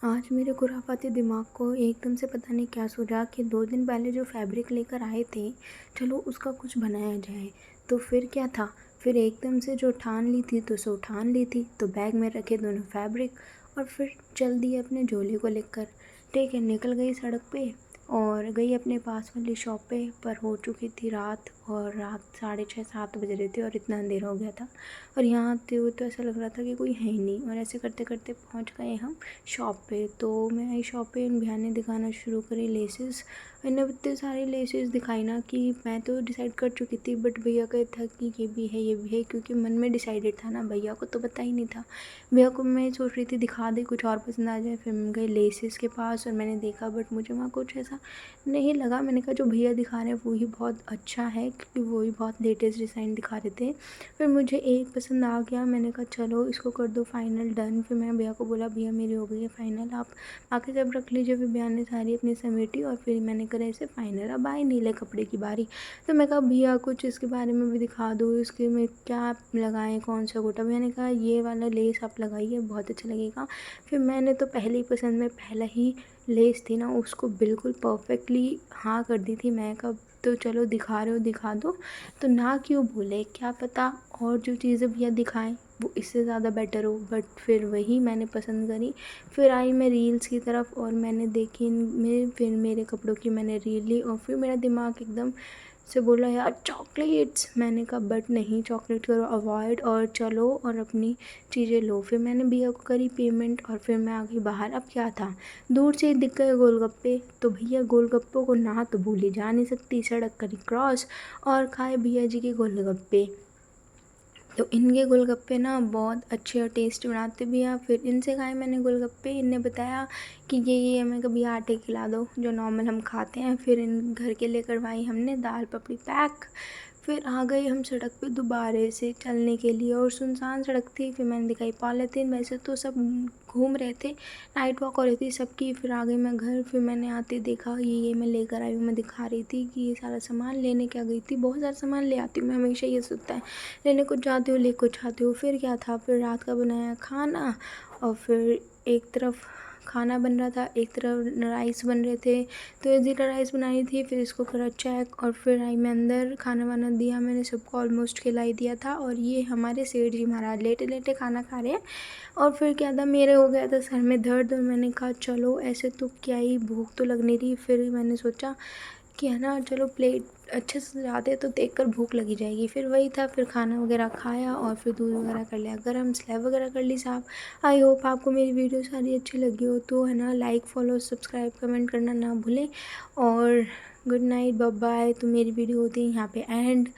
आज मेरे खुरापाती दिमाग को एकदम से पता नहीं क्या सूझा कि 2 दिन पहले जो फैब्रिक लेकर आए थे, चलो उसका कुछ बनाया जाए। तो फिर क्या था, फिर एकदम से जो ठान ली थी तो सो ठान ली थी। तो बैग में रखे दोनों फैब्रिक और फिर चल दिए अपने झोले को लेकर। ठीक है, निकल गई सड़क पे और गई अपने पास वाली शॉप पे। पर हो चुकी थी रात और रात 6:30-7 बज रहे थे और इतना अंधेरा हो गया था। और यहाँ आते हुए तो ऐसा लग रहा था कि कोई है ही नहीं। और ऐसे करते करते पहुँच गए हम शॉप पे। तो मैं आई शॉप पे, इन भैया ने दिखाना शुरू करी लेसेस। इन्होंने इतने सारे लेसेस दिखाई ना कि मैं तो डिसाइड कर चुकी थी, बट भैया का था कि ये भी है ये भी है, क्योंकि मन में डिसाइडेड था ना, भैया को तो पता ही नहीं था। भैया को मैं सोच रही थी दिखा दे, कुछ और पसंद आ जाए। फिर मैं गई लेसेस के पास और मैंने देखा, बट मुझे वहाँ कुछ ऐसा नहीं लगा। मैंने कहा जो भैया दिखा रहे हैं वो ही बहुत अच्छा है, क्योंकि वो ही बहुत लेटेस्ट डिज़ाइन दिखा रहे थे। फिर मुझे एक पसंद आ गया, मैंने कहा चलो इसको कर दो फाइनल डन। फिर मैं भैया को बोला भैया मेरी हो गई है फाइनल, आप आके सब रख लीजिए। फिर भैया ने सारी अपनी समेटी और फिर मैंने करा इसे फाइनल। अब आए नीले कपड़े की बारी। तो मैं कहा भैया कुछ इसके बारे में भी दिखा दो, इसके में क्या लगाएं, कौन सा गोटा। भैया ने कहा ये वाला लेस आप लगाइए, बहुत अच्छा लगेगा। फिर मैंने तो पहली पसंद में पहला ही लेस थी ना, उसको बिल्कुल परफेक्टली हाँ कर दी थी। मैं कब तो चलो दिखा रहे हो दिखा दो, तो ना क्यों बोले, क्या पता और जो चीज़ें भैया दिखाएं वो इससे ज़्यादा बेटर हो। बट फिर वही मैंने पसंद करी। फिर आई मैं रील्स की तरफ और मैंने देखी इनमें, फिर मेरे कपड़ों की मैंने रील ली और फिर मेरा दिमाग एकदम से बोला यार चॉकलेट्स। मैंने कहा बट नहीं, चॉकलेट करो अवॉइड और चलो और अपनी चीज़ें लो। फिर मैंने भैया को करी पेमेंट और फिर मैं आ गई बाहर। अब क्या था, दूर से ही दिख गए गोलगप्पे, तो भैया गोलगप्पों को ना तो भूली जा नहीं सकती, सड़क करी क्रॉस और खाए भैया जी के गोलगप्पे। तो इनके गोलगप्पे ना बहुत अच्छे और टेस्टी बनाते भी हैं। फिर इनसे खाए मैंने गोलगप्पे। इनने बताया कि ये मैं कभी आटे खिला दो जो नॉर्मल हम खाते हैं। फिर इन घर के लिए करवाई हमने दाल पपड़ी पैक। फिर आ गए हम सड़क पे दोबारा से चलने के लिए और सुनसान सड़क थी। फिर मैंने दिखाई पॉलीथीन, वैसे तो सब घूम रहे थे, नाइट वॉक हो रही थी सबकी। फिर आ गई मैं घर। फिर मैंने आते देखा ये मैं लेकर आई हूँ। मैं दिखा रही थी कि ये सारा सामान लेने क्या गई थी। बहुत सारा सामान ले आती हूँ मैं, हमेशा ये सोचता है लेने कुछ जाती हूँ ले कुछ आती हूँ। फिर क्या था, फिर रात का बनाया खाना और फिर एक तरफ खाना बन रहा था, एक तरफ राइस बन रहे थे। तो ये ज़ीरा राइस बनाई थी। फिर इसको करा चेक और फिर आई मैं अंदर, खाना वाना दिया मैंने सबको, ऑलमोस्ट खिलाई दिया था। और ये हमारे सेठ जी महाराज लेटे लेटे खाना खा रहे हैं। और फिर क्या था, मेरे हो गया था सर में दर्द और मैंने कहा चलो ऐसे तो क्या ही, भूख तो लग नहीं रही। फिर मैंने सोचा कि है ना चलो प्लेट अच्छे से सजाते तो देखकर भूख लगी जाएगी। फिर वही था, फिर खाना वगैरह खाया और फिर दूध वगैरह कर लिया गर्म, स्लैब वगैरह कर ली साहब। आई होप आपको मेरी वीडियो सारी अच्छी लगी हो, तो है ना लाइक फॉलो सब्सक्राइब कमेंट करना ना भूलें। और गुड नाइट, बाय बाय। तो मेरी वीडियो होती है यहाँ पे एंड।